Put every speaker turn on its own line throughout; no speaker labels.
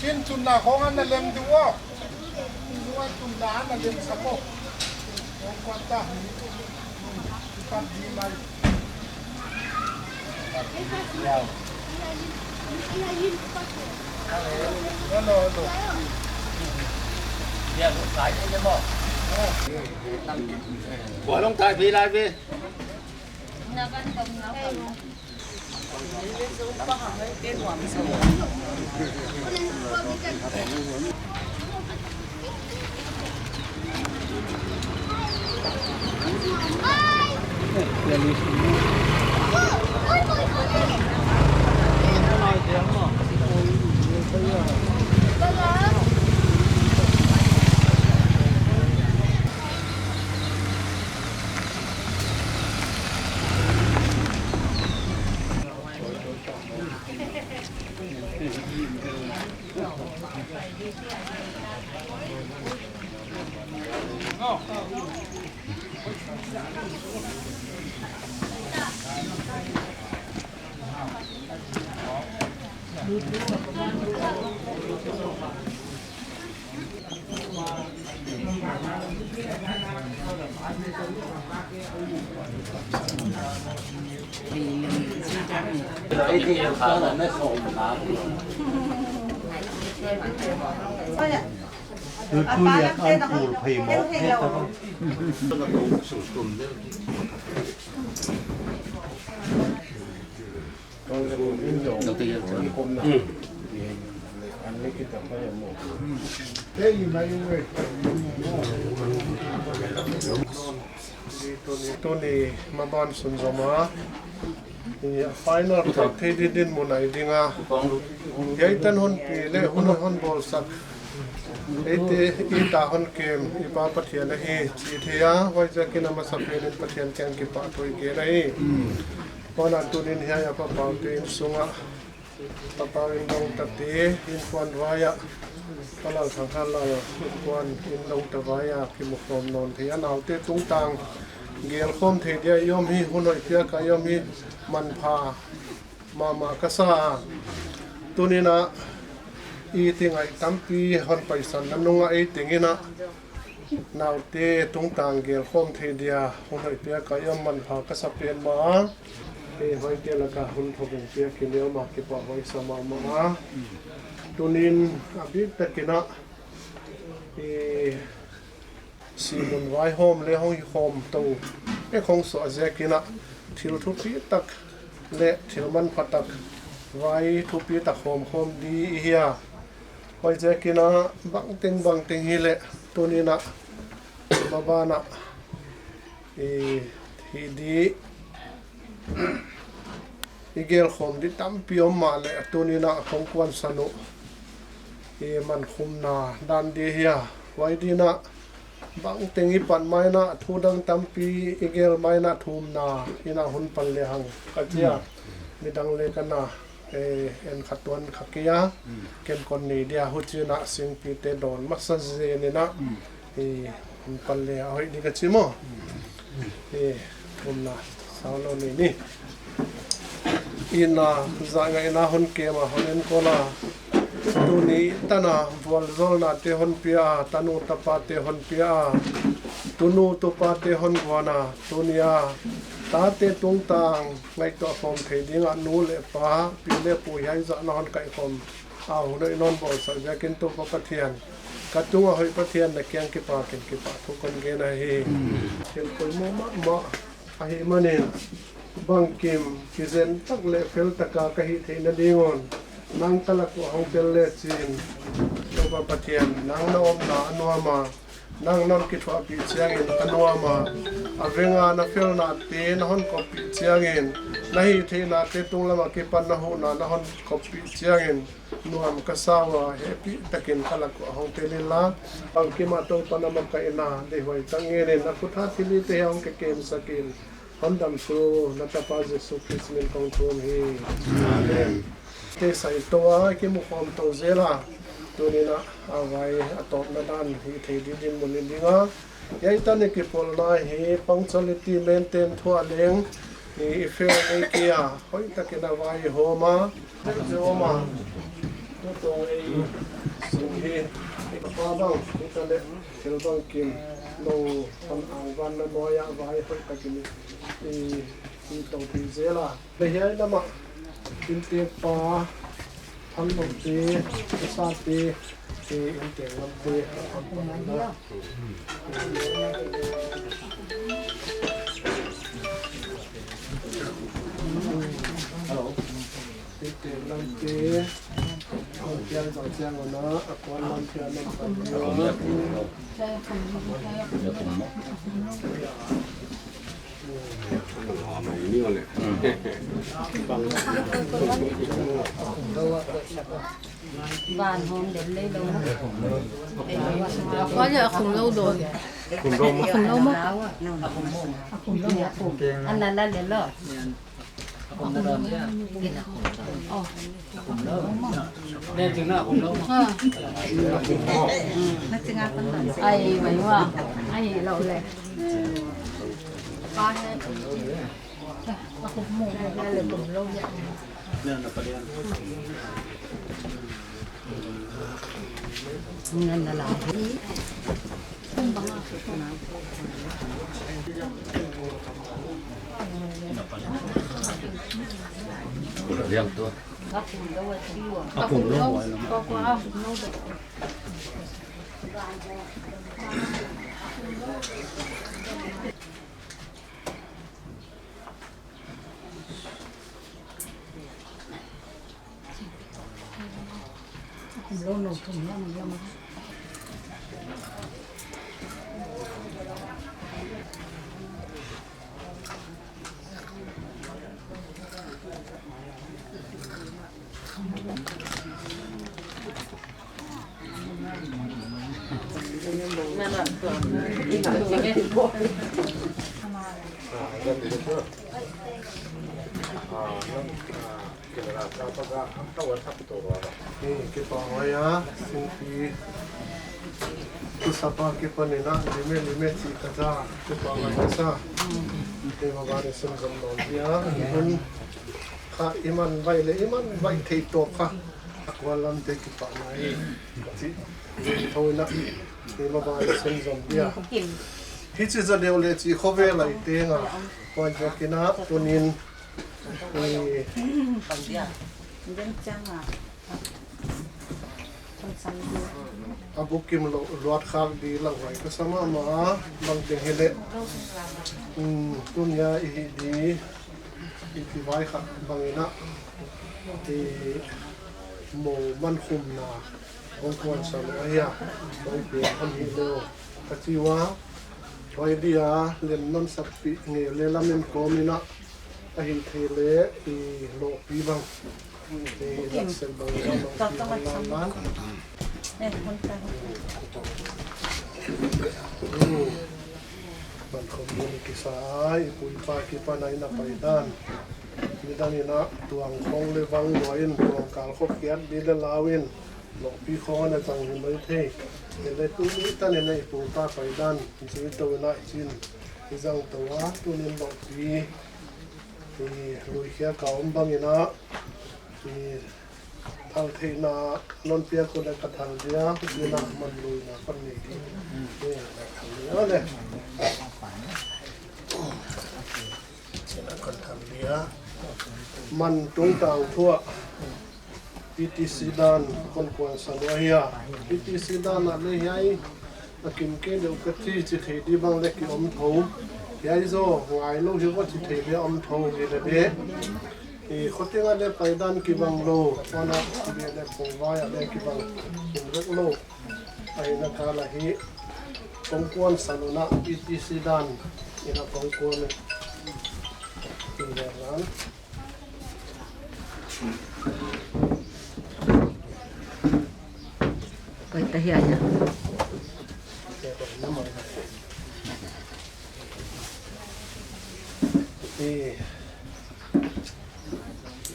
กินจุนนาของอันนั้นเล็มดูว่าจุนนาอันนั้นเล็มสะโพกของกวนตาตัดดีไหมนั่นเลยดู
เนี่ยลูกสายใช่ไหมบ่ลงตายพี่ไรพี่ไอ้ที่ขาเราไม่ส่งน้ำ
คือคุยกับอันปูเพย์มอกเทสต้องสุ่มๆเรื่องต้องตีกันคมนะอันนี้คิดแต่ไม่หมดเฮ้ยมาอยู่เว้ย
ตัวนี้มาบ้านสุนทรมาfinal cut he din munai dinga yaitan hon pi le hon bol sak ete ita hon kem ipa pathian hi chi thia wai ja kin ma sapen pathian kyang ki pa thoi ke rai pona tunin hi ya pa pa te sunga papa in dong ta te in kwan waya kalal thanghan la kwan in dong ta waya ki mu khom non thia naw te tung tang gel khom the dia yom hi hunoi pia ka yom hiมันพามาก็ซาตัวนี้นะอีติงไอตั้มปีฮันไปสันนั่นนุ่งไอติงนะนาวเตตรงต่างเกี่ยวข้องเทียหุ่นไอเปียก็ย่อมมันพาก็สับเปลี่ยนมาไว้เกี่ยวกับหุ่นทบเปียกินเดียวมาเก็บไว้สมามาตัวนี้อภิตะกินะสีบนไว้โฮมเลยห้องโฮมตัวไอของสวเจกินะทิลทุปีตักเละทิลมันพัตักไว้ทุปีตักโฮมดีเฮียไว้เจกินะบางติงฮิเละตัวนี้นะบ้านะฮีดีอีเกลโฮมดีตั้มพิอมมาเละตัวนี้นะของควันสนุมันคุมนาดันดีเฮียไว้ดีนะบางเต็งอีปันไม้นะทูดังตั้มปีอีเกลไม้นะทูมนาอีน่าหุ่นปันเลหังกัจเจียมีดังเลกันนะเอ็นขัดวันขักเกียเก็นคนนี้เดียหุ่นจีน่ะสิงปีเตดอนมัสเซนี่นะหุ่นปันเลเอาให้ดีกันชิโม่ทูมนาสาวโลนี่อีน่าจะไงน่าหุ่นเกมาหุ่นเอ็นโคลาตัวนี้ตนาวัลโซลนาเตหอนเปียตนูตปาเตหอนเปียตุนูตุปาเตหอนกวานาตัวนี้ตาเตตุงตังไงตัวฟอมเทดิ้งอนูเลปาปีเลปุยให้จะนอนไก่ฟอมเอาเลยนอนบ่อสักจะกินตัวปะเทียนกัดจุงเอาให้ปะเทียนในเกียงกิปากินกิปาทุกคนเกณฑ์ให้เห็นคนมะไอ้มันเนี่ยบางกิมกิเซนตักเลเฟลตะกากะฮิเทนดีงอนนางตะลักของเปลเลจินตัวปะเทียนนางนอมนาอนัวมานางนอนกิทว่าปีเชียงอินอนัวมาอเวงานาเฟลนาเตนหอนกบปีเชียงอินนาฮิเทนาเตตุงละมากิปันนาหูนาหอนกบปีเชียงอินนัวมกษาวะเฮปีตะกินตะลักของเปลลาบางกิมาโตปนามกะอินาเดหวยตังเงินนักพุทธาทิลิเตยองเกเกมสกินฮอนดัมสูนัตปาเจสุคริสเมนของทุนฮีอาเมนเทใส่ตัวกิมุขอมตัวเซล่าตัวนี้นะเอาไว้ตบนาดันที่เทดินมุนิดิงะยัยตันกิปอลนาเฮปังชลิตีเมนเทนทั่วเลี้ยงนี่เฟลเอเกียหอยตะกินเอาไว้โฮมาเจโอมาตัวไอ้ he pa bang kita le kel bang kim lo pan ang van na noya vai hoi ta kim i to pi zela le he na ma tin te pa thang lo te sa te in te lam te an pa na hello te lam teเอาเทียนต่อเทียนก่อนนะเอาควันลำเทียนลำตัดเยอะ
นี่ก่อนเลยฟัง
vàng hôm đến lấy đâu có giờ khủng lâu rồi khủng lâu mất khủng lâu anh là đã đến rồi
đây chừng nào cũng lâu
ai mấy mà ai lâu này ba này mà khủng mồm này là khủng lâu vậy nên là gì không bằng
riêng tôi
cùng lâu có quá lâu được lâu nổ thùng ra mình ra mà
kita waya singki kusapa kita nina lime si kaza kita waya sa kita waya sungguh nanti iman ka iman baik thei to ka akwalam te kita nai si thoi na kita waya sungguh dia hiç izah le chi khove lai te nga point kina tunin abu kim luat khal di lawai ka sama ma bang teng hele tunya i di vai kha bangina ti mo man khum na ong kwan sam aya oi pe ham hi lo kachiwa oi dia len non sapi nge le lamen komina ahi thele i lo pi bang e sel bang lan ban khom ki sai pui pa ki pa nai na paidan ni dan ina tuang khong le wang loin tuang kal khop kiat di le lawin lo pi kho na chang ni mai the le tu ni tan nei pu pa paidan chi to na chin ki jang to wa tu nin lo pi lui khia kaum bangina thang thei na non pia ko la kathang dia ni na man lui na pan ni thi ni na thang ni le na kan thang dia man tung tang thua PTC dan kon kwan sanwaya PTC dan na le yai akim ke lo ka thi chi thei di bang le ki om tho yai zo ngai lo hi ko chi thei le om tho ni le be khotinga le paidan ki bang lo ona be le pongwa ya le ki bang rek lo ai na kala hi kongkwan sanuna PTC dan ina kongkwan le ran
vậy ta hiểu nhá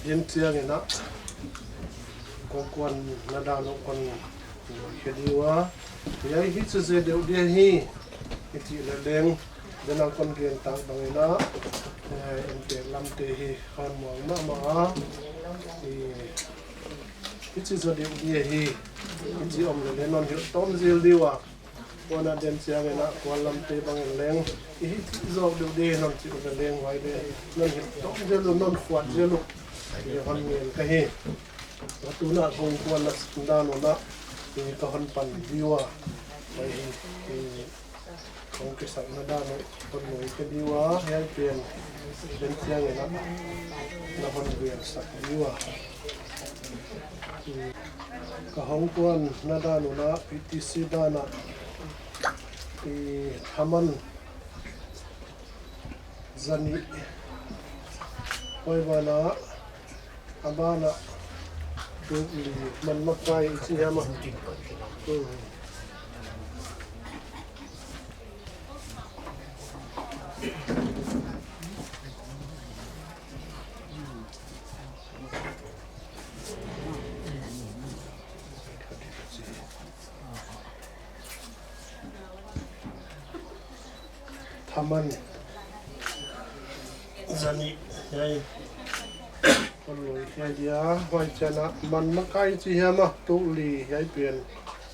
yên chiang ina kongkwan na da no kon khediwa yai hi chu je deu dia hi iti le leng dena kon gen ta bangina en te lam te hi khan mo ma ที่จะเดียวดีฮีที่อมเลยนอนอยู่ต้มซิลดีว่ะวันนั้นเดินเสียงนะวันลำเตบังแรงที่จบเดียวดีนอนจิ๋วแรงไว้เลยนอนเห็นต้มซิลนอนขวดซิลเดี๋ยวคนเงินก็เฮวัตถุน่ะคงควรละสุดานุนะที่ก็คนปั่นดีว่ะไปของกิจสังนาด้านคนหนุ่ยก็ดีว่ะยังเปลี่ยนเป็นเสียงนะแล้วคนเวียนสักดีว่ะก็ห้องกวนนาด้านุนะพิธีสิดานะที่ทำมันจันนี่ไว้บ้านะอาบ้านะดูดีมันมาไกลสิฮะมาทำมันจันนี่ใช่คนรวยใช่เดียวไว้ชนะมันมาใกล้สิฮะมาตุลีใช่เปลี่ยน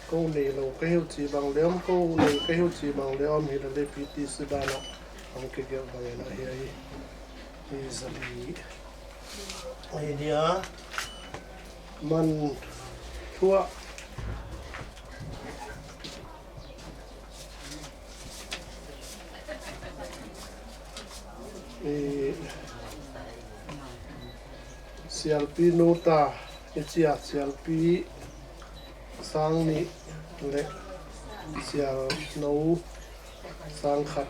กูนี่เราก็หิวจีบางเลี้ยมกูนี่ก็หิวจีบางเลี้ยมมีระดับพิธีสุดานะของเกี่ยวกับอะไรเฮ้ยนี่จันนี่ไอเดียมันทั่วเสียลปีนูตาเอเชียเสียลปีสังนี่เล็กเสียลนูสังขัด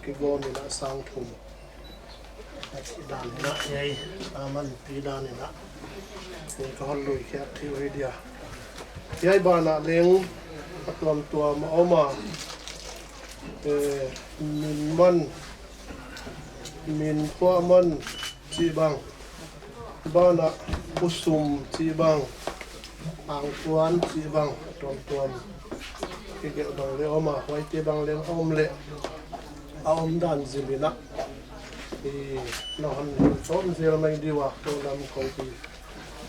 กิโกนี่นะสังถุงที่ด้านนี้นะยัยมันที่ด้านนี้นะนี่ก็ฮัลโหลแค่ที่วิเดียยัยบ้านเลี้ยงตัวมาเอามามินพวกมันจีบังบ้านกุสุมจีบังอ่างตวนจีบังตัวที่เกี่ยวกับเรื่องมาไว้จีบังเรื่องอมเละอมดันจิบินะที่นอนต้นเสียไม่ดีว่าตัวดำของที่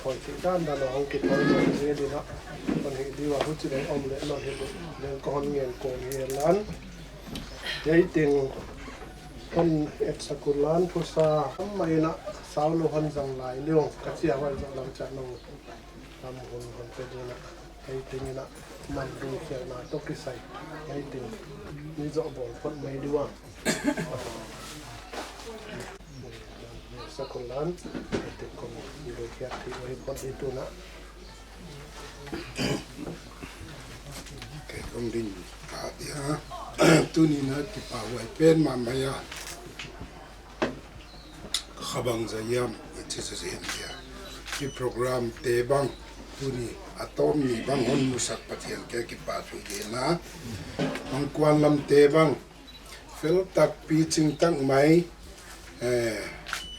ถอยที่ด้านด้านของกิจวัตรเรื่องดีนะมันเห็นดีว่าผู้จีบังอมเละนอนเห็นเรื่องก้อนเงินโกงเงินล้านยัยติงคนเอ็ดสกุลล้านผู้สาทำไมนะสาวลูกคนจังหลายเรื่องกระเจียวันจะหลังจากนั้นทำคนไปดูนะไอ้ติงนะมันดูเขียนนะตกที่ใส่ไอ้ติงนี่จะบอกคนไม่ดีว่าสกุลล้านไอ้ติงคนดูเขียนที่ไว้คนที่ดูนะ
แกต้องดิ้นขาเดียตัวนี้นะที่ป่าไว้เป็นมาไม่ยาขบังจะยำที่จะเห็นเดียที่โปรแกรมเตบังตัวนี้อะตอมนี่บางคนมุสักปะเทียนแกกิป่าสุเยนะบางกวนลำเตบังเฟลตักปีจิงตั้งไหม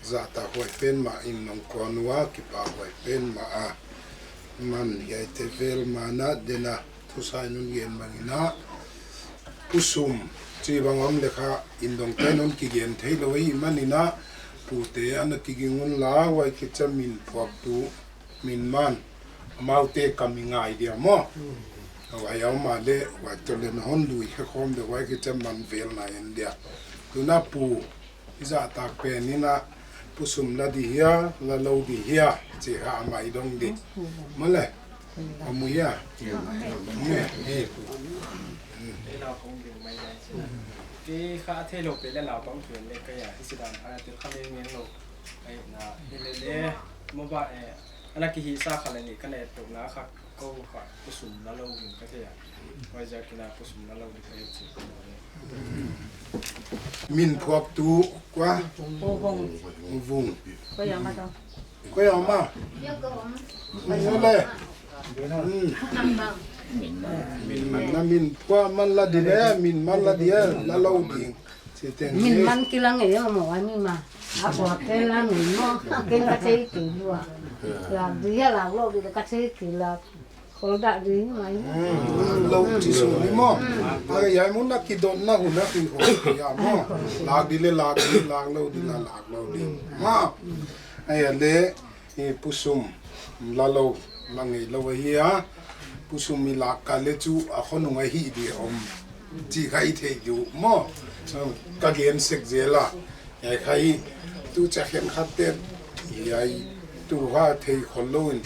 จะตาไว้เป็นมาอินนองกวนว่ากิป่าไว้เป็นมามันใหญ่เทเวลมานะเดนะทุสายนุนเย็นบังนะผู้ซุ่มจีบางอมเลขาอินดงเตนนกิเกนเทลวีมันนี่นะผู้เตอันกิกิงุนลาไว้กิจมินพวกตูมินมันมาเตกามิงไอเดียมั้งเอาไว้เอามาเลไว้ตัวเล่นฮอนลุยแค่คอมเดี๋ยวไว้กิจมันเวลนายเดียตัวน่าปูอิจาตากเป็นนี่นะผู้ซุ่มละดีเฮียละเลวดีเฮียจีหาไม่ดงดิมาเลยเอามือเฮียเนี่ย
เราคงดึงไม่ได้ใช่ไหมที่ข้าเทโลไปแล้วเราต้องเปลี่ยนเลยก็อย่างที่สุดาอะไรตัวข้าเลี้ยงโลไอ้นะเฮเลเล่เมื่อวานอันนั้นกิฮิซาขันนี่ก็เลยตกน้าค่ะก็ค่ะกุศลนั่นเราอยู่ก็เทียไว้จะกินกุศลนั่นเราอยู่ก็อยู่ที่
มินพวกตูกว่าวุ้ง
ก็ยังมาต้อง
ก็ยังมาไม่เลยมินนะมินกว่ามันละดีเลยมินมันละดีละเราดี
มินมันกินละเงี้ยมาว่ามินมาอาบว่ากินละมินมั้งกินกระเจี๊ยบกินด้วยลาดีละเราดีกระเจี๊ยบกินละคนละดีไหม
เราที่สุดนี่มั้งอะไรอย่างมันนักกินโดนนักหุ่นนักกินของอย่างมั้งลากดีเลยลากดีลากเราดีละลากเราดีมาไอ้เล่ไอ้ผู้ซุ่มละเรา mangai lo hia pusumi la kalechu a khonunga hi di om chi khai thei du mo ka gen sek zela ya khai tu cha khen khaten yai tu ha thei kholoin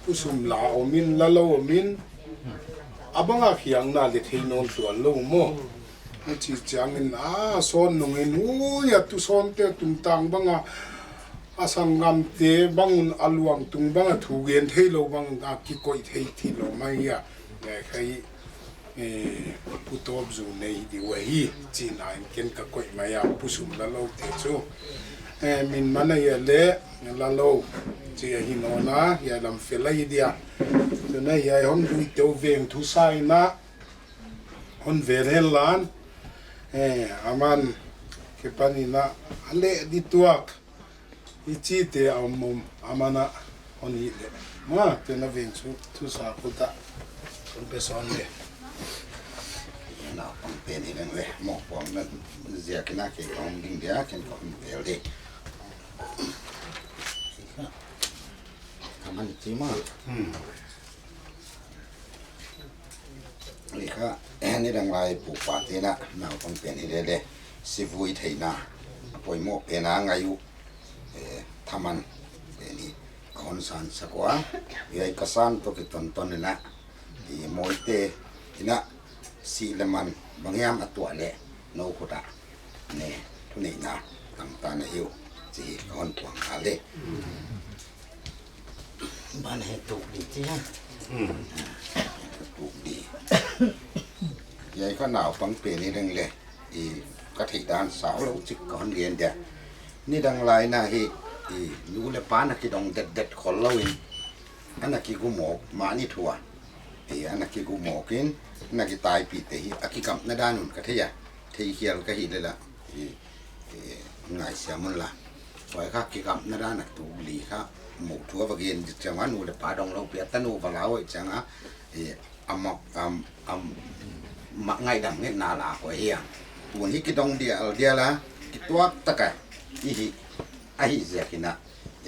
pusum la omin la lo omin abanga khiang na le thei non tu lo mo chi changin a son nungin u ya tu son te tum tang banga asangam te bangun aluang tung banga thu gen thei lo bang ga ki koi thei thi lo mai ya khai putob zu nei di wahi chi nine ken ka koi mai ya pusum la lo te chu min mana ya le la lo chi hi no na ya lam fela dia so na ya hom du to veng thu sai na hon veren lan aman ke panina ale di tuak ichi te amum amana oni le ma te na veng thu sa puta kon peson le
na pang pen ni nang le mo pom na zia kina ke ong ding dia ken ko vel de kaman chi ma ni kha ni dang lai pu pa te na na pang pen ni le si vui thei na poi mo pe na ngayu thaman ni kon san sakwa yai kasan to ki ton ton na di moite ina si leman bangyam atwa le no khuta ne thuni na tam ta na hiu chi kon tuang ale ban he tu di chi ha tu di yai ka naw pang pe ni dang le i ka thei dan sao lo chi kon lien de ni dang lai na hi i nu le pa na ki dong det khol lo in ana ki gu mo ma ni thua i ana ki gu mo kin na ki tai pi te hi akikam na danun ka theya thei hial ka hi le la i ngai sia mun la wai kha ki kam na dan tu li kha mu thua va gen chang anu le pa dong lo pe tanu va lao chang a i amok am ma ngai dang ne na la ko hiya tuan hi ki dong dia la ki tuak ta ka hi ai zia kina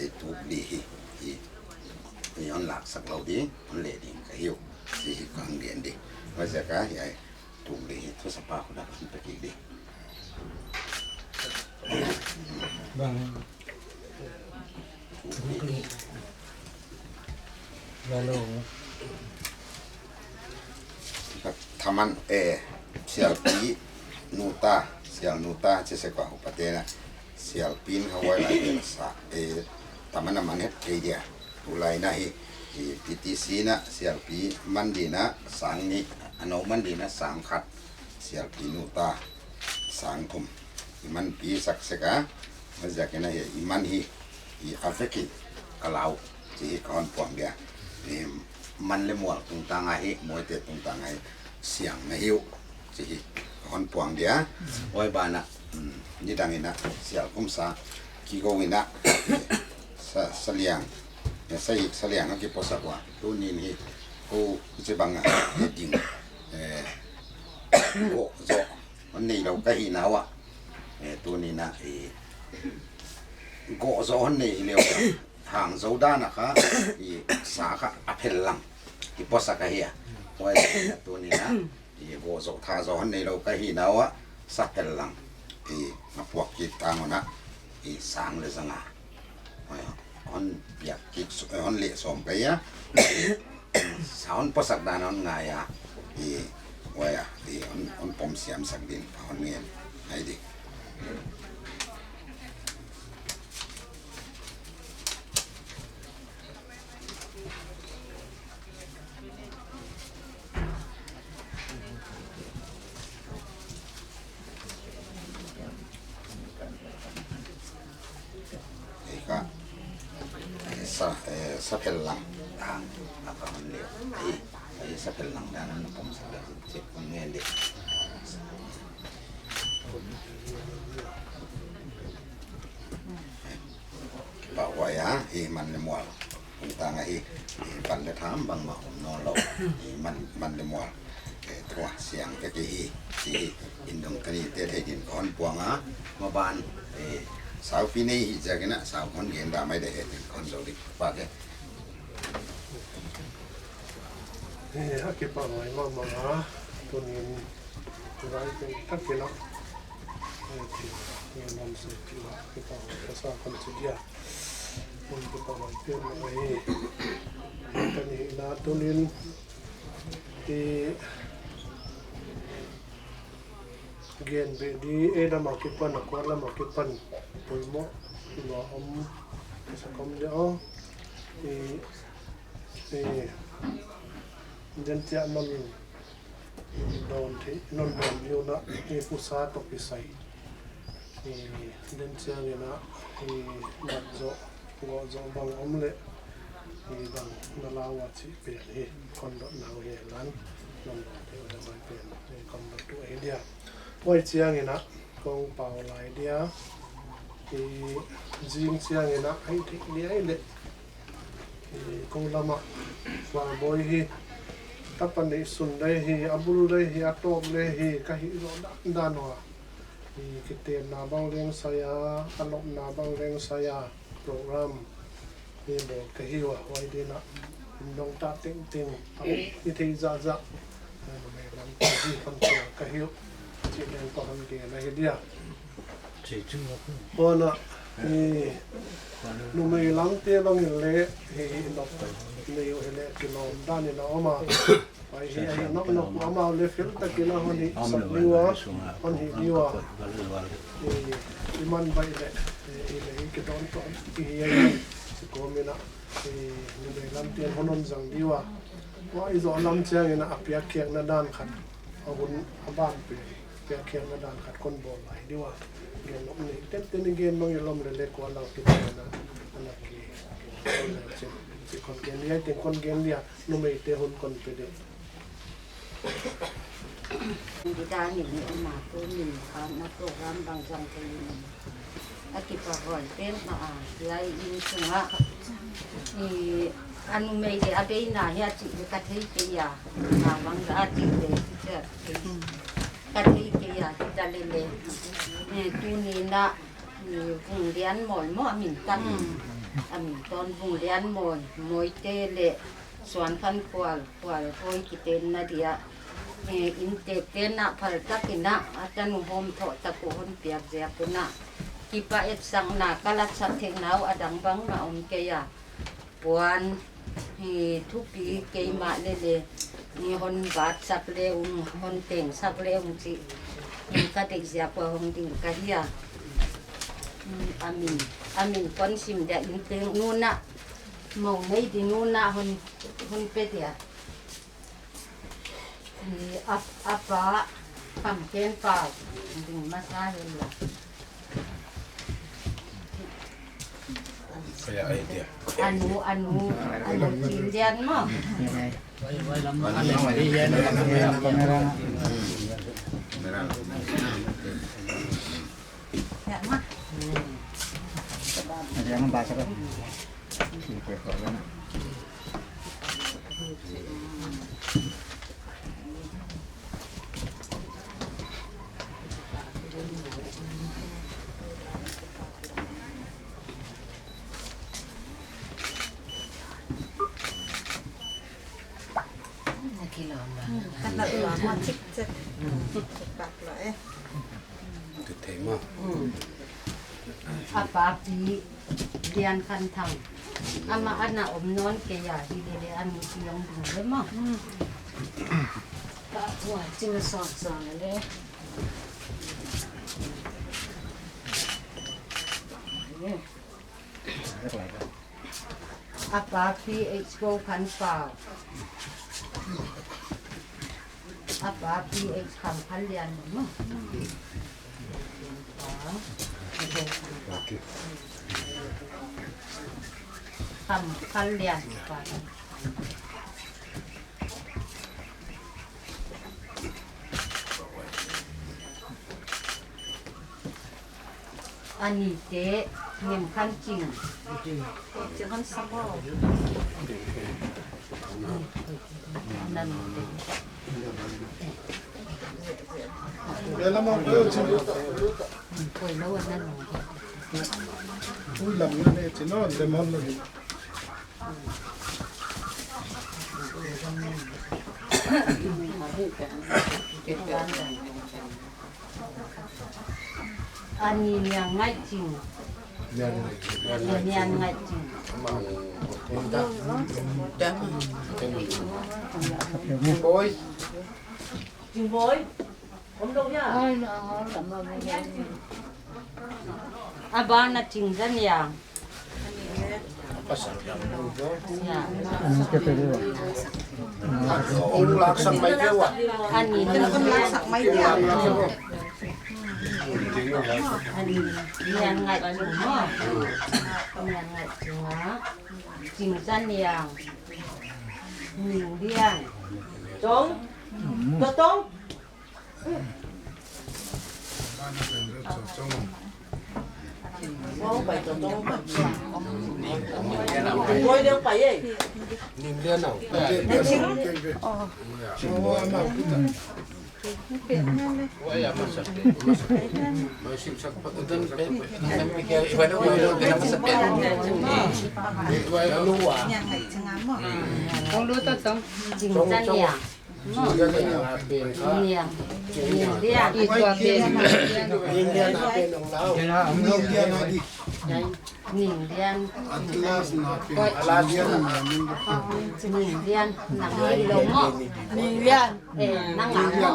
e tu li hi i on lak sak lo di on le ding ka hiu si kang gen di wa za ka hi ai tu li thu sa pa khu da ta ki di
bang lalu
taman sial pi nuta cese kwa upatena sial pin hawai la sa taman naman het ke dia ulai na hi PTC na sial pi mandina sang ni ano mandina sang khat sial pi nuta sang thum iman pi sak seka majakena hi iman hi i afeki kalau ji kon pom dia man le mual tung tanga hi moite tung tanga siang na hiu ji kon pom dia oi bana ni dangina sial kumsa ki go ina saliang ya sai saliang ki posakwa tu ni ni ko je banga ding go zo ni lo ka hi na wa tu ni na go zo ni leo hàng dấu đa là khá thì xả khá áp hết lăng thì bỏ sạc cái hìa ngoài tôi này á thì bộ dấu thả gió này đâu cái hì nào á sạc hết lăng thì nó buộc cái tang nó thì sáng lên sang à on biạc cái on lệ xóm cái á sao on bỏ sạc đa nó ngày à thì ngoài à thì on pom xiêm sạc điện on nghe này đi sa phel lang ang akaman le ay sa phel lang dan na pom sa check kon ngende ba wa ya hi man le mo ta nga hi pan le tham bang ma no lo man le mo thua siang ke hi si indong tani te thai din kon puanga ma ban sao phi này giờ cái nè sao con game đã mấy để hết con rồi đi ba cái
ฮักเก็บปากไว้มาตัวนี้ไรเป็นทักเกล็ดที่มันสุดที่ว่าเก็บปากไว้ภาษาคำสุดยามันเก็บปากไว้เพื่อนไว้ตัวนี้นะตัวนี้ที่เกียนไปดีดมาเก็บปันกวาดละมาเก็บปันปุยหม้อที่ว่าสักคำเดียวเดินเจ้ามันโดนที่นนโดนอยู่นะผู้สาวตกไปใส่เดินเจ้าเนี่ยนะนัดโจ้บางอมเล่ดังนาลาวชิเปลี่ยนคนดนาวเฮลันนนเที่ยวจะมาเปลี่ยนคนดตัวเดียไว้เจ้าเนี่ยนะกองเป่าไหลเดียจิงเจ้าเนี่ยนะให้ทิ้งเดียเล่กงลมาฟังบ่อยฮีตับปันนี้สุนได้ฮีอับุลได้ฮีอัตโตบได้ฮีกะฮีโรดานวะกิเตนนาบังเรียงสายาอารมณ์นาบังเรียงสายาโปรแกรมบอกกะฮีวะไว้ดีนะน้องตาติงอิทิซาซาไม่ลำตัวฮีคนเดียวกะฮีจีเล่นก็ทำเกย์อะไรเดียพอนะนุ่มหลังเตี้ยบางอย่างเละเฮ้ยนกเนี่ยเละกินนมด้านนี้นกมาไปเฮ้ยนกเอามาเลี้ยฟิลตะกินแล้วคนนี้สับดีวะคนนี้ดีวะนี่มันไปเลยกินโดนตัวเฮ้ยสกุลมีนะนุ่มหลังเตี้ยคนนั้นจังดีวะว่าอีส่วนลำเชียงนะเปียกเคียงนาด้านขัดเอาคนเอาบ้านเปียกเคียงนาด้านขัดคนบ่ไหลดีวะเกณฑ์ลมนี่เต้นเกณฑ์น้องอย่าลมเล็กกว่าเราคิดนะอันนั้นคือคนเกณฑ์เลี้ยงแต่คนเกณฑ์เลี้ยงนุ่มไม่เตะหุ่นคนไปเด็ก
di dani ni ma ko ni kan na program bang jang ko ni akipa roi pen na lai in sunga ni anu me de ade na ya chi ka thei ke ya na bang ga chi de ka thei ke ya ta le le ni tu ni na ni Vunglian mo min tan amin ton Vunglian moi te le Suankhankhual hoi ki ten na dia in te pena phal takina atanu hom tho taku hon piak je puna kipa et sang na kalat sa thengnau adang bang na ke ya puan hi thupi ke ma le ni hon bat sak le hon teng sak le chi in ka te ja pa hon ting ka hiya amin kon sim da in teng nu na mong nei di nu na hon pe dia apa pamken pa ding masahe la
saya idea
anu Indian mo ya ma
ada yang membaca kan
karena ulama cek cepat lah
itu tema
apa pi dian kan thang ama ana non ke ya di le anu siang dulu mo ta wa jing so le apa pi expo kan pa apa PH kan kalian mo kam kalian pa ani te ngem kan ching
jangan sama
nan
Ela mau eu te
koi lo nan
ui làm cái này thì nó lemon rồi
อันนี้เนี่ยง่ายจริงเนี่ยง่ายจริงจริงบอยผมดูย่าอาบ้านน่ะจริงจังเนี่ย
องค์ลักษณ์ไม่เกี่ยวอ่ะ
อันนี้เป็นคนรักสักไม่เดียวอันนี้เนี่ยง่ายจริงเนาะเนี่ยง่ายจริงนะจริงจังเนี่ยหนึ่งเดียนจงตัวตรง
Ngồi đeo phải ấy.
Nhìn lên nào.
Con lúa tao sống chỉnh ra nhẹ nhẹ đi à đi qua bên
Nhìn lên nào bên ông lão. Nhìn lên nào đi.
nhìn đen
Atlas nào bên. Atlas
nhìn đen nặng hơi lông á
Nhìn viên.
nặng ngắn á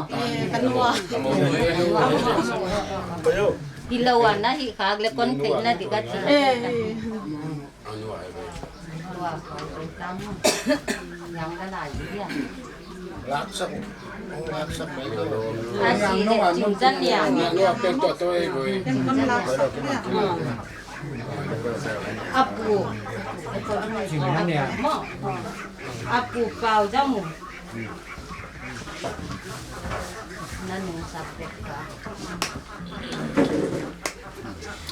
Cắn mua.
đi lâu à nó thì khác là con thấy là thì cái gì wow căng nhang cái lại gì à
Lạc sắc. Ông lạc sắc mấy cái đồ.
à chị để chỉnh ra nhẹ
Nó bên tôi rồi.
Con lạc sắc nè.
apu apu kau jamu nanung sapek ka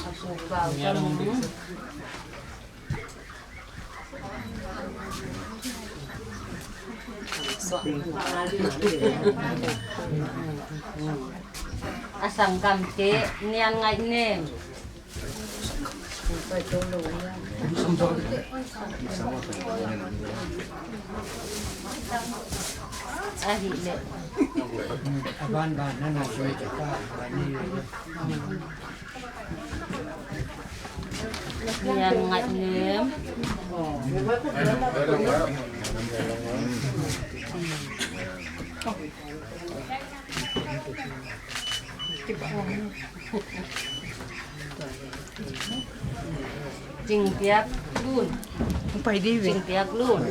apu kau jamu asang kamte nian ngai nem ahile
Ban nó là chơi cho ta
nian ngai nem Jing piak luôn.
Không phải đi về.
Jing piak luôn.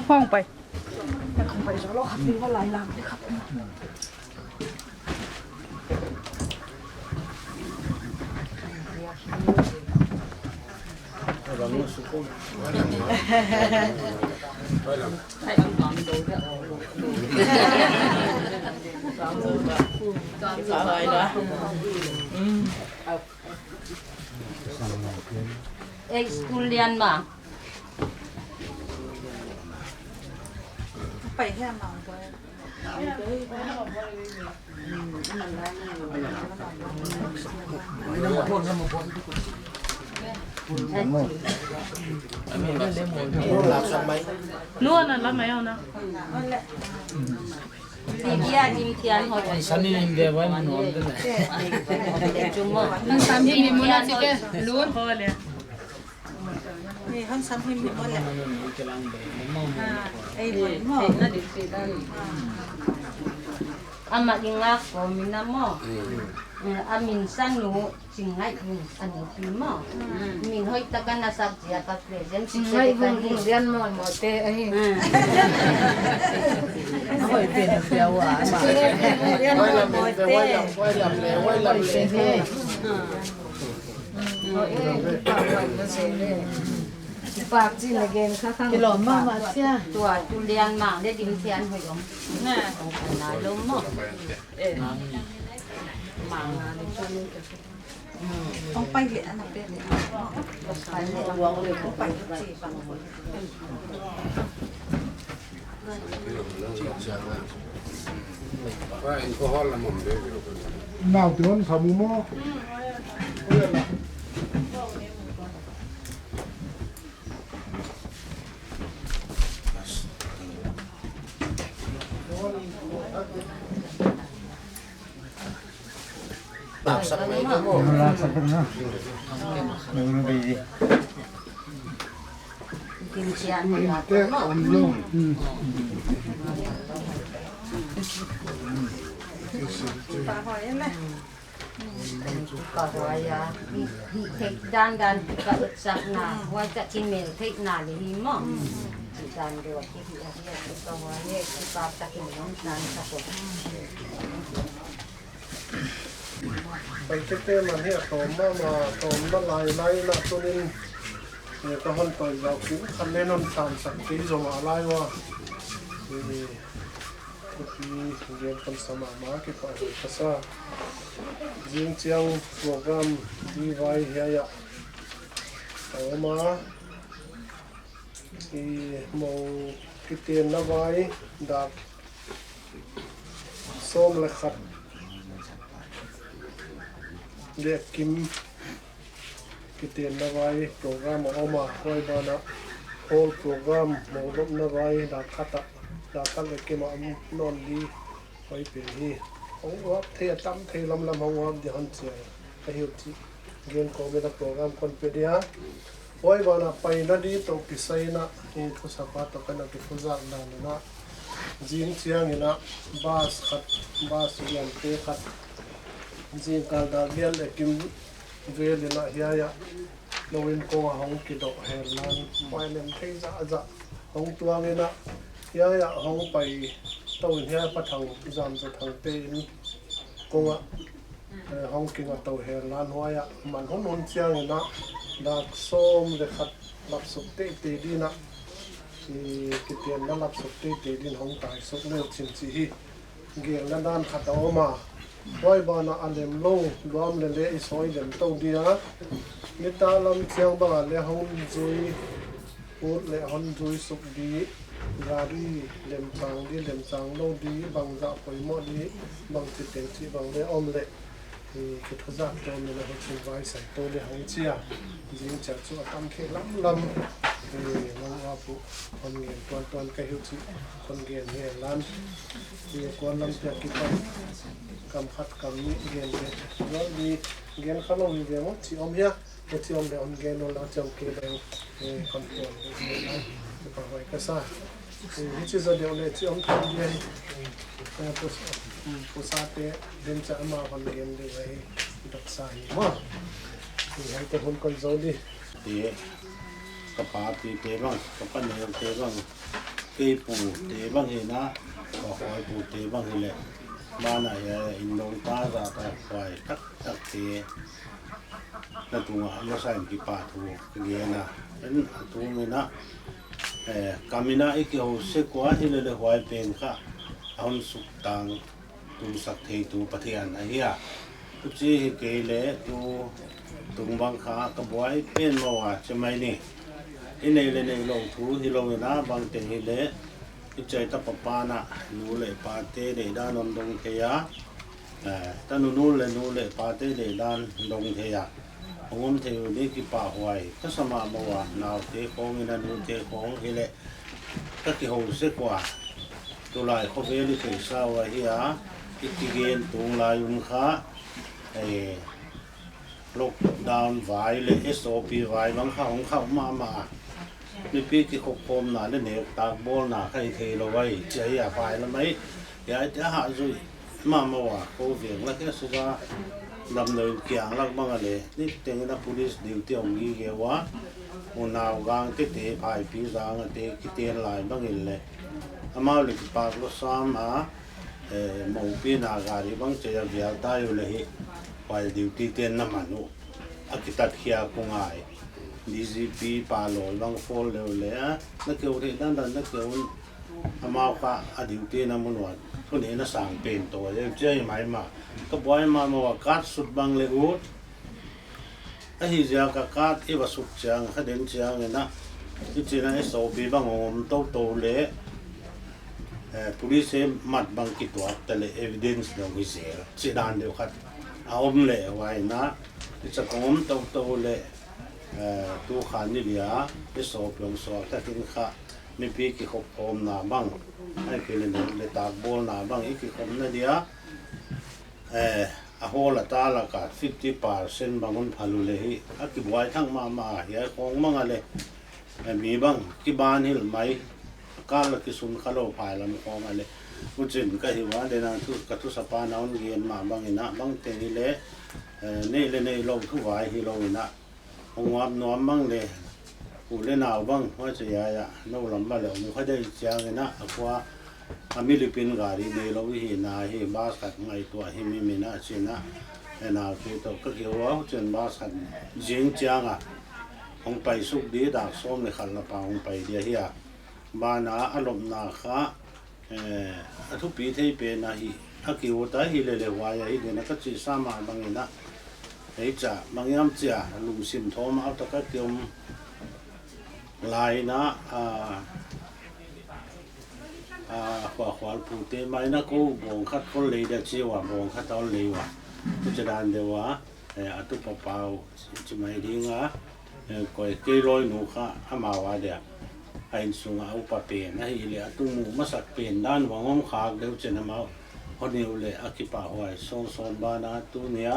Không phải. Không phải gió lo khắp đi có lại làm đấy khắp.
Hãy ăn ngon đồ đó.
Rồi đó.
Exkulian mà.
Phải theo nào rồi.
Lạc sắc mấy.
Luôn là mấy không nào?
Thì bia dim thian hồi.
Sunny in there why man on the
Chung mà.
Nó xăm thì mình muốn là gì kia? Luôn thôi liền. Thì hắn xăm thì mình muốn là. Ấy luôn mà.
Ama ingat ko minamo. Amin sanu singai anu pimo. Min hoy takan na sabji at present singai Vunglian mo te ai.
Hỏi tiền được đâu à?
Quay làm lẹ.
Bạc gì là gen khác khác.
Cái lon mà chứ.
Tua tulian mang để dim thian hoy om.
Nè.
Không phải nói lắm mà. Mang
Ông bay điện ăn bên này.
phải để uống được
Ông bay cái gì bằng một.
Quay alcohol là mầm đấy.
Nào tiếng thầm mô.
สักไหนก็โม่
เวลาสักนะหนึ่งปี
กินเชียน
มัน
ยา
เต้อมลง
ปลาหอยไหม
ก็ว่ายาเทคด้านก็อึดสักนาว่าจะกินเมลเทคนาเลยหิมะด้านเดียวที่ที่ก็ว่าเนี่ยที่ปลาตะกินน้ำตาลสักคน
ไปเต้มันเนี่ยโตมาลายนะตัวนี้เนี่ยก็หันต่อยเราคิดคันแน่นอนตามสักทีจะมาลายวะนี่ทุกทีเรียนคนสมัครมาเก็บเอาภาษาจิงเจียงโปรแกรมดีไว้เฮียเอามาที่มองกิเตียนละไว้ดักส้มและขัดเรียกกิมกิเตียนละไว้โปรแกรมเอามาไว้บ้านะโฮลโปรแกรมหมดละไว้ดักขัดดักขัดเลยกิมอันนอนดีไว้เป็นที่ของวัดเทียตั้มเทียลำของวัดเดี๋ยวหันเสียไปหิวที่เรียนโควิดโปรแกรมคนเปเดียไว้บ้านะไปนั่นดีตกกิไซนะที่ผู้สัพพะตกกันกิผู้จักนั่นนะจิงเชียงนะบาสขัดบาสยันเตะขัดจิงการดาเบียลกิมเวลนะเฮียโนวินโกหงกิดอกเฮลันไม่เล่นเทจะหงตัวนี้นะเฮียหงไปตัวเฮียปะทังจำจะทังเตนกงหงกินตัวเฮลันหัวยมันหงนนเชียงนะดักส้มเด็กขัดรับสุกเตดีนะที่กิเตียนนั้นรับสุกเตดีหงตายสุกเลือดชิมซีเกี่ยงด้านขัดออกมาไว้บานะอันเดมลงรวมเลยเลยสวยเดมตัวเดียนิตาลำเชียงบาเลยหงจุยพูดเลยหงจุยสุกดีกาดีเดมจางดีเดมจางโลดีบางจะปล่อยหมดดีบางจิตเต็งจีบางเลยอมเลยที่คิดทุกอย่างตัวนี้เลยหงชิมไว้ใส่ตัวเลยหงเชียยิงจัดชัวตั้มเทลำน้องว่าปุ๊คนเงียนตัวกระหิวชิคนเงียนเงียนล้านที่กวนลำเตียกิปันกำพัดกำนี้เงียนเลยย้อนดีเงียนข้าวลงเงียนมั้งที่อมเฮียที่อมเดียวเงียนนนแล้วจำเกลียวคนตัวนี้จะไปไว้ก็ซาที่จะเดียวเลยที่อมทำเงียนผู้สาเตะเดินจะมาคนเงียนเลยไว้ดักสายมั้งที่ให้แต่คนคนโซดี
กระปาปีเตบ้างกระปั้นเนื้อเตบ้างกีปูเตบ้างเห็นนะก็หอยปูเตบ้างเห็นแหละบ้านไหนอินโดนีเซียจะไปหอยตักเตนั่นตัวเราใส่กี่ปาทูเงี้ยนะเป็นตัวนี้นะกามินาอีกเอาเสกว่าที่เลยหอยเป็นค่ะเอาสุกตังตูสักเทตูปะเทียนไอ้เหี้ยทุกที่เกลี่ยตูตุงบังคากระบวยเป็นมาว่าใช่ไหมนี่อินเนเลนลงทูฮิโลเวนะบางเตฮิเลอิจใจตะปปานะนูเลปาเตเดดานนดงเทียตานูเลปาเตเดดานดงเทียองค์เทวนี้กิปาหวยก็สมาบวานาวเตของอินันนูเตของฮิเลก็ที่หูเสกว่าตัวลายเขาเวลิเกสาวเฮียอิติเกนตุงลายุนขาล็อกดาวน์ไว้เลย SOP ไว้บางข้าวของข้าวมาในปีที่ขบคมหนาเล่นเหตุตากบอลหนาใครเทเราไว้ใจอย่าไปแล้วไหมอย่าจะหาจุยมาว่าโควิดแล้วแค่สุดาดำเนินเกี่ยงลักบ้างเลยนี่เต็งนะ police ดิวเตี้ยงยี่เกว่าอุณาวกางเตะพายปีจางเตะกิเตียนลายบ้างเลยอามาลิกปากรถซ้ำมองปีนาการีบางเจียบยาตายอยู่เลยไปดิวตีเตียนน้ำมันอุอากิตัดเขียกงไงดีซีพีปาโลบางโฟลเลยนักเกี่ยวที่นั่นนักเกี่ยวอามาค่ะอดิวตีน้ำมันวัดคนนี้น่าสั่งเป็นตัวเจ้าหมายมาก็บ่อยมาว่าการสุดบางเลยอุดไอ้เจ้าก็การที่ว่าสุดจังเขาเดินจังเลยนะที่จริงนะไอ้โซบีบางองโตเลย police มัดบางกิตัวแต่เลย evidence ดงวิเศษสิดานเดียวกันเอาเลยไว้นะจะกงโตเลยตัวขันนี่เดียไปสอบลงสอบถ้าถึงข้าไม่พี่กี่ขบอมหนาบ้างให้เกลือเลยตากบอลหนาบ้างอีกกี่ขบนั่นเดีย a hola ta la ka 50% bangun phalu le hi a ki buai thang ma hi khong manga le mi bang ki ban hil mai ka la ki sun khalo phai lam khong ale uchin ka hi wa de na thu ka thu sapa naun gen ma bang ina bang te ni le nei le nei lo thu wai hi lo ina ongwam nom mang le u le naw bang wa che ya no lam ba le mu kha dai chiang ina akwa Philippine gari nei lo hi na hi bas khat ngai to hi mi na china na ki to ka ki wa chen bas khat jing chianga ong pai suk di da som le khal la pa ong pai dia hi a ba na alom na kha a thu pi thei pe na hi a ki wo ta hi le wa ya hi na ka chi sa ma bang ina ei cha mangyam chia lu sim thom a ta ka tiom lai na khwa khwal pu te mai na ko bong khat ko le da chi wa bong khat tol le wa tu cha dan de wa a tu pa pau chi mai ding a ko ke loi nu kha ama wa de ain sunga u pa pe na hi le tu mu ma sak pen dan wa ngom khak de chen ma ho ni le akipa hoi son ba na tu nia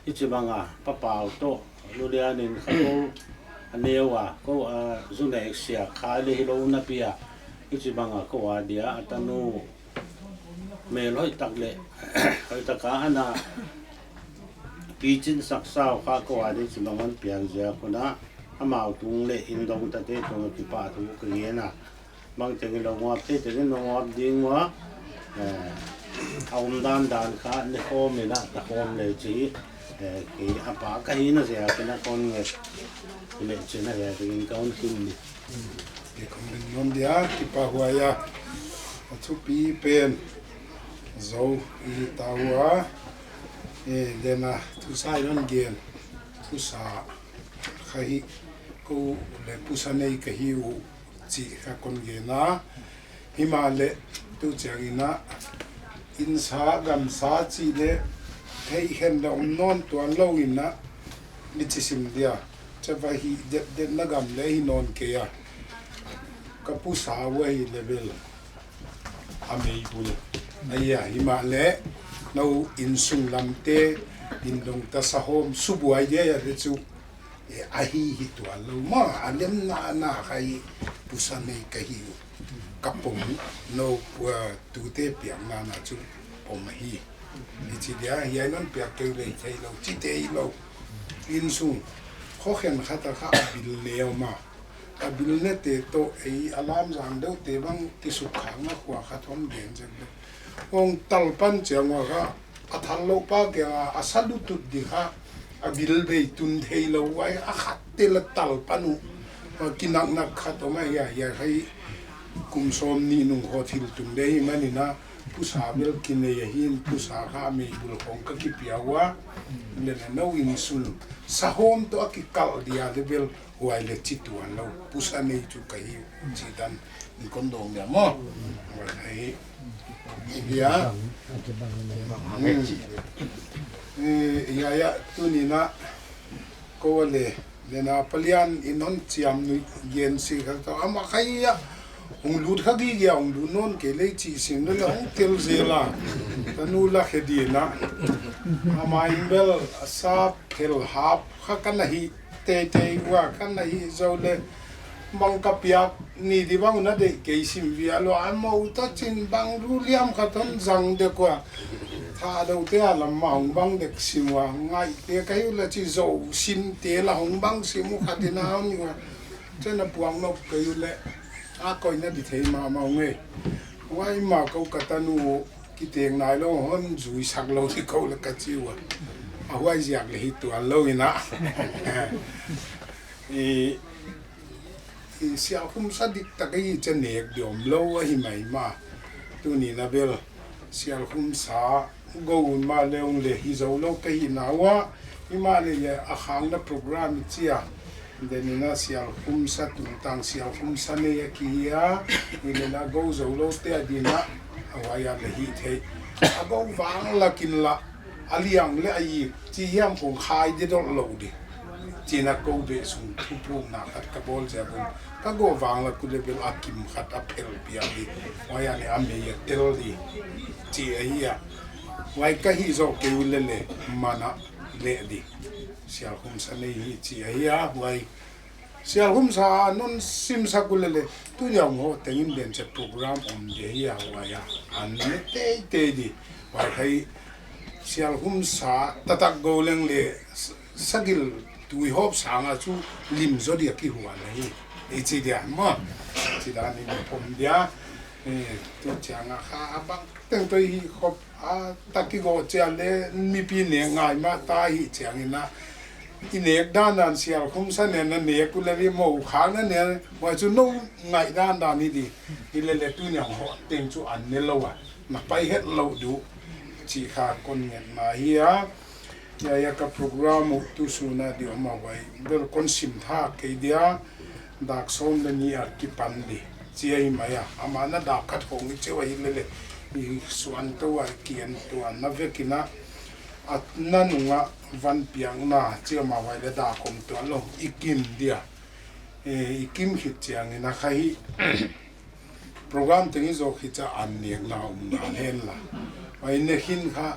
ichi banga pa pau to lu le anin kha ko anewa ko zuna exia kha le lo na pia ichi banga ko wa dia atanu me loi tak le hoi ta ka ana pichin saksao kha ko wa di chi mangon piang ja kuna amao tung le in dong ta te to ki pa thu ke na mang te lo ngwa te te no ngwa ding wa aum dan kha ne ko me na ta kom le chi ki apa ka hi na se a na kon nge le chi na ya tin kaun kim ni
cái công việc nhóm dia thì bà hoa ya chú pi pen dấu y tàu á để na thu sai đơn giản thu sa khai cô lệ pusa này cái hiu chỉ các con ghé na himale tu chẳng ina in sa gam sa chỉ để thấy hiện động non tuan lâu ina đi chỉ sim dia cho vai hi để na gam lấy non kia kapusa way level amei bul aya himale no insung lamte indong ta sa hom subuai de ya chu ahi hi to lo ma alem na khai pusa nei ka hi kapom no tu te Piakna na chu pom hi ni chi dia ya non piak ke le chai lo chi te lo insung kho khen khata kha bil leo ma abil ne te to ei alam jang deuh te bang ti su khang na khwa kha thom gen jen de ong talpan changwa kha athal lo pa ke a salu tu di kha abil be tun thei lo wai a khat te la talpanu kinak nak kha to ma ya hai kum som ni nung ho thil tum de mani na pusa bel kine ya hin pusa kha me bul khong ka ki piawa le na no in sul sa hom to ki kal dia de bel wai le chi tuan lo pusa nei chu ka hi chi dan ni kon dong ya mo wai hai dia ya tu ni na ko le na palian inon chiam ni yen si kha to ama khai ya hung lut kha gi ya hung lu non ke le chi sim le hung tel zela tanu la khedi na ama imbel sa phel hap kha kan hi te wa kan hi zo le bang ka piak ni di bang na de ke sim via lo amo ta chin bang ru liam kha ton jang de kwa tha do te lam ma hung bang de simwa ngai te kai la chi zo sim te la hung bang simu kha ti na ni wa chena puang no ke le a coi na di thei ma nge wai ma ko katanu ki teng nai lo hon zui sak lo thi ko la ka chiwa a wai jak le hi tu a lo ina sia khum sa dik ta kai chen nek diom lo hi mai ma tu ni na bel sia khum sa go ma leong le hi zo lo ka hi na wa hi ma le a khang na program chia denina sial khum sa tang sial khum sa ne ya kia ni na go zo lo te adina awaya le hi the a go wang la kin la aliang le ai chi hiam khong khai de do lo di china ko be sum thu pu na khat ka bol ja bun ka go wang la ku le bel akim khat a phel pia di waya le ame ya tel di chi ai ya ไว้ก็ฮิโซเกวเลมานะเลดิเสียหุ่มสนฮิจีเฮียไว้เสียหุ่มสานนซิมสักุเลตุยองโหแต่ยินเด่นจะโปรแกรมอมเดียไว้อันนี้เตดิไว้ให้เสียหุ่มสาตักโกเลงเลสกิลตุยฮอบสางอาจูลิมโซเดียกิหัวเลยอีจีเดียมั้งจีดานี่ผมเดียตัวเชียงอาคาบังตั้งตัวฮีขบตะกี้ก็เจียเลมีปีเนียง่ายมาตาฮีเชียงนะอีเนียด้านนั้นเสียคุ้มสันเนี่ยนั่นเนียกุเลรีโมขานั่นเนี่ยว่าจุนงง่ายด้านนี้ดีอีเลตุเนี่ยหัวเต็งจูอันเนี่ยเราอะมาไปเฮ็ดเราดูจีขาคนเงินมาเฮียยากับโปรแกรมตุสุนาเดียวมาไว้เบลคนสิมท่าเกียดียดักซ้อมเนียกิปันดีเจียมายาอามานาดักขัดหงเจียวหิเลอีส่วนตัวเกียนตัวนับเวกินะอัตนันงะวันเปียงนาเจียมาไว้เลดาคมตัวลงอีกิมเดียอีกิมหิตเจียงนะใครโปรแกรมถึงจะหิตจะอันเนียกนานาเห็นละไว้เนหินค่ะ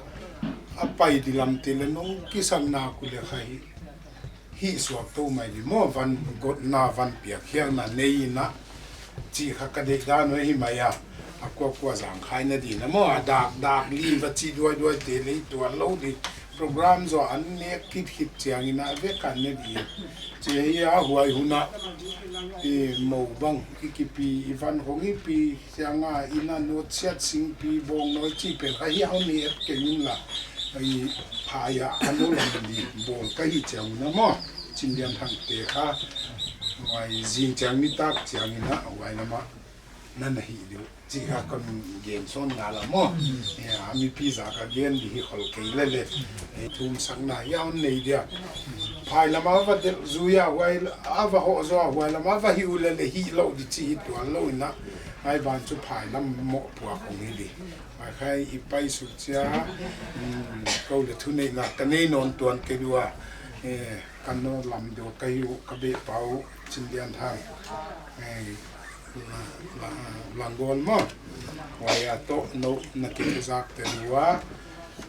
ไปดิลำเตลน้องกิสันนาคุเลใครฮิสวกตัวไม่ดีมั่ววันกดนาวันเปียกเฮียงนาเนยนะจีขักกระเด็กด้านไว้หิมายากว่าสังขายนาดีนะมั่วดากลีวัจีด้วยเตลีตัวเล่าดีโปรแกรมจะอันเนี้ยคิดหิตเจียงนะเวกันนาดีเจียหัวหุนะหมู่บังอีกปีวันหงอีปีเสียงอินาโนเชียสิงปีบงน้อยจีเป็นใครเอาเนี้ยเก่งละไอ้พายาอันนู้นดีบงก็หิตเจียงนะมั่วจินเดียนทางเตะค่ะไว้จิงเจียงมิตาเจียงนะไว้นะมั่นั่นน่ะหิดูจีค่ะคนเกมซ้อนงานละมั่วมีพิซซ่าก็เกมดีขอเกยเลยทุ่มสังนายาวนี่เดียพายละมาว่าเดซุยาไว้อาว่าหัวซัวไว้ละมาว่าหิวเลยหิโลดิจีตัวโลนะไอ้บ้านจุพายละหมกปัวของนี่ดีไอ้ใครอีไปสุดจ้าเขาเลยทุนนี่ละกันนี่นอนตัวเกลัวกันโนลำเดียวกอยู่กระเบเป่าจินเดียนทางหลังกอนมั้งวายโตโนนักกิจจักรเตลัว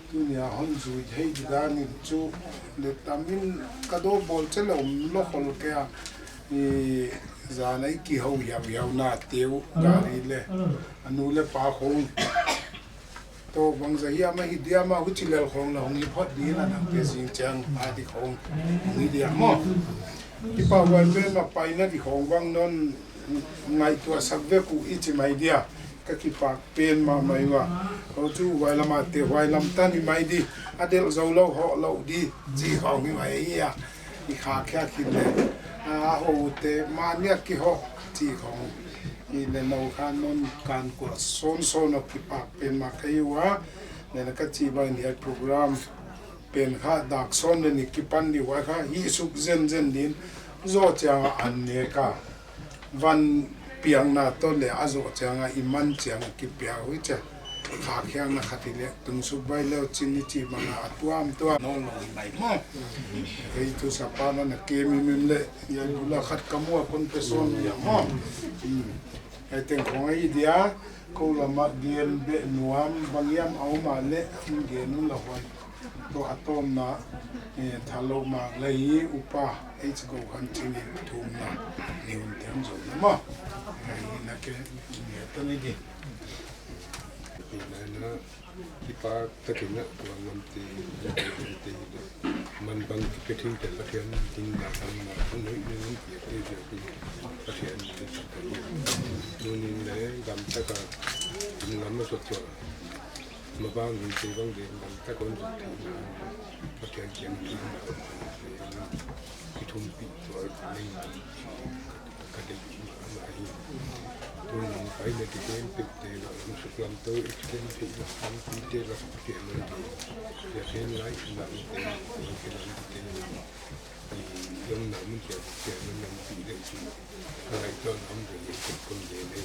ตุเนี่ยฮันจูให้ดีด้านิจูเด็กตามินกระโดดบอลเชลล์โลกโลกะจานไอ้กี่เขายาวนาเตียวการีเลยอนุเลปาคงโตบางสิ่งไม่ฮิตเดียมาหุ่นเลของเราหงพอดีนะนักเตะสิงจังอาดิของนี่เดียมั้งที่ป่าววันเป็นมาไปนะที่ของบางนนในตัวสักเวกูอิจิไม่เดียก็คิดปากเป็นมาไม่ว่าเขาจูไว้ละมาเตะไว้ลำตันไม่ดีอเดลเจ้าเราเหาะเราดีจีเขาไม่เฮียอีขาแค่คิดเลยโอ้เตะมาเนี่ยกี่เหาะจีของอีเลนเอาขานนการกวดโซนอคิดปากเป็นมาใครวะเนี่ยก็จีบันเดียโปรแกรมเป็นข้าดักโซนเนี่ยคิดปันดีว่าข้าฮิสุกเจนดินโจเจ้าอันเนี่ยก็วันเปียงนาต้นเลยอาโจเจ้าอิมันเจ้าคิดเปียวิจขาแข็งนะขัดเลยตึงสุบใบเลี้ยวจินนิจิมันตัวน้องลงไปมั้งไอ้ทุสปานั่นเกมมิมเลยยังดูแลขัดกมัวคนเปซอนอย่างมั้งไอ้เต็งของไอ้เดียเขาละมาเดียนเบนนวมบางยามเอามาเละเดียนนู่นละวันตัวอะตอมนะทะลุมาเลยอุปาไอ้สกุลขันจินทุ่มนะนิวเต็มจนมั้งไอ้นักเก็ตเนี่ยตัวนี้ดิ
นะที่ปาตะกี้นะตัวมันตีมันบางกระถิ่นแต่กระเทียมจริงนะทำมาคนนู้นนี่มันเกี่ยวกับกระเทียมนู่นนี่เลยดำตะกันน้ำมันสดจมาบ้านมีตีบ้างเดียวมันตะคนสุดที่กระเทียมเกี่ยมกินที่ทุ่มปีตัวนี้กระเทียมมาอีกตัวนี้ไปในที่เป็นปิดเตะมันสุดลำตัวอีกเส้นที่เราทำที่เตะเราเกี่ยมเลยจะเห็นไรหนังเตะเตะยังหนังมันเกี่ยมมันนำปีเด็กที่อะไรก็ทำเลยเป็นคนเดียวเลย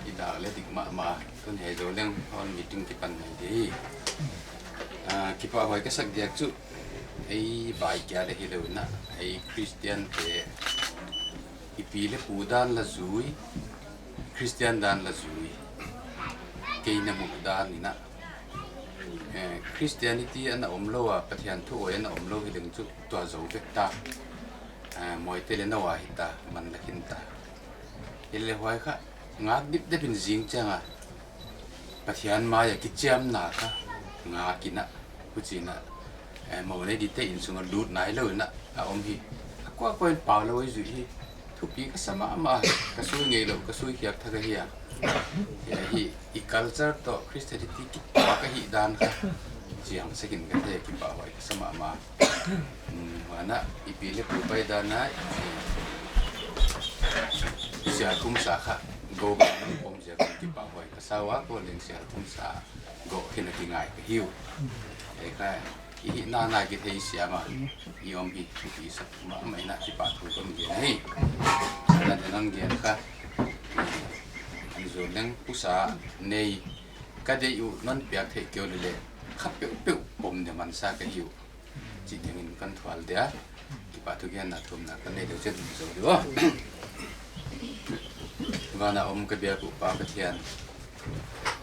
ที่ดาวเล็กมาก็เห็นเรื่องตอนมีติ้งที่ปันไหนดีคิดว่าไว้ก็สักเดียกจุไอ้ใบแก่เลยเลยนะไอ้คริสเตียนเตะอีปีเล็บปูด้านละซุย คริสเตียนดานละจุยเกยนมุกดานนี่นะคริสเตียนิตี้อันอมโลอ่ะปฏิญาณทุกอันอมโลให้ดึงจุดตัวโจเวกตามวยเตเลนวาหิตามันละหินตาเอเลหอยค่ะงาดิบได้เป็นจริงจังอ่ะปฏิญาณมาอยากกิจามนาค่ะงากินะกุจินะมวยในดิเตอินสุงดูดไหนเลยนะอมฮีก็เป็นเปล่าเลยจุยทุกปีก็สมามาก็ช่วยเงยเราก็ช่วยเขียบทักเฮียฮีอีคัลเจอร์ต่อคริสเตียนิตี้กิปะก็ฮีดานค่ะเจียงสกินกันเทกิปะไว้สมามาวันน่ะอีปีเล็กไปดานนะเสียคุ้มสาค่ะโกบังผมเสียกิปะไว้ก็สาวะก็เลี้ยงเสียคุ้มสาโกเห็นกินง่ายก็หิวไอ้แค่อีน่ากิเทเสียมาอีอมฮีอีสักมาไม่น่ากิปะถูกก็มีเฮ้ยนั่นนั่งเกียร์ค่ะอันส่วนนั้นผู้สาในก็ได้อยู่นั่นเปียกเทเกียวเลยขับเปียวผมเดี๋ยวมันซาก็หิวจิตยังอินกันทวลเดียกิปะทุกอย่างน่าทุ่มน่ากันเลยเดี๋ยวจะดูสิวะว่าน่ะอมกระเบียกุปากระเทียน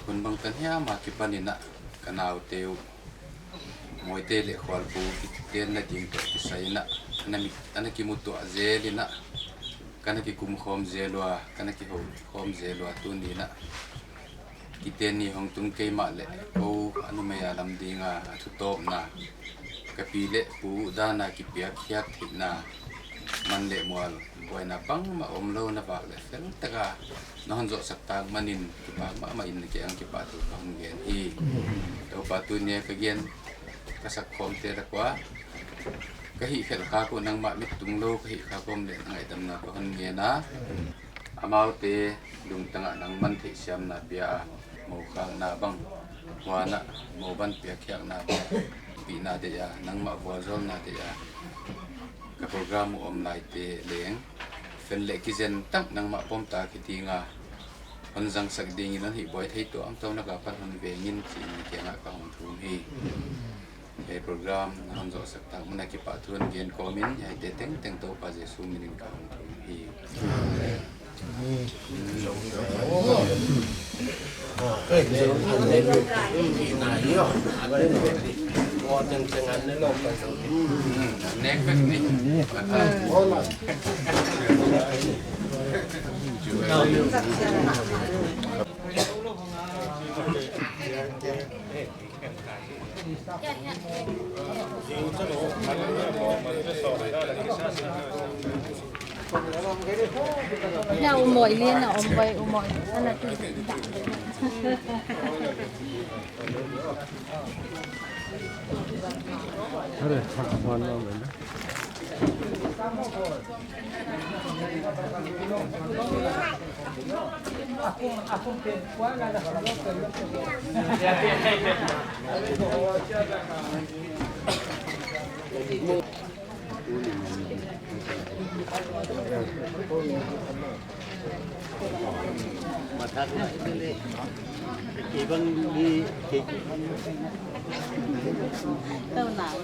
คุณบางตันเฮียมากิปะนี่น่ะกันเอาเตียวมวยเตะเละขวานปูกิเตียนน่ะจิงตัวที่ใส่น่ะอันนั้นกิมุตัวเจลิน่ะกันนั้นกิกุมขอมเจลัวกันนั้นกิหอมขอมเจลัวตัวนี้น่ะกิเตียนนี่ของตุงเกยมาเละโอ้อันนู้นไม่ยาลำดีงาทุตบน่ะกะปีเละปูด้านน่ะกิเปียกเขียดถิ่นน่ะมันเละมัวไว้น่ะปังมาอมโลน่ะบากเละเฟลตะกะน้องจอสักตางมันินกิปากมาอินเกียงกิปาตุของเกียนอีตัวปาตุเนี่ยก็เกียนก็สักคอมเตะกว่าก็หิเขลข้าก็นั่งมามิตุงโลก็หิข้าก็เละไงตำนาก็หันเงียนะอามาเตดุงตั้งนังมันเทเสียมนาเปียหมู่ข้างนาบังวานะหมู่บ้านเปียเขียงนาปีนาเดียนังมาบัวจอมนาเดียกับโปรแกรมอมไลน์เตเลี้ยงเป็นเล็กกิเซนตั้งนังมาป้อมตาคิดงาคนสังสักดิ่งนั้นหิบอยไทยตัวอัมตัวนักพัฒน์เวงินจีนเกียงกับของทุนฮีโปรแกรมนังจอสักตั้งมันกิปะทุนเกียนคอมินให้เตเต็งตัวปัจเจสุมินินกับของทุนฮี
nhà ôm mồi liên là ôm bay ôm mồi anh là tự
그래, 잠깐만 나오면
đâu nào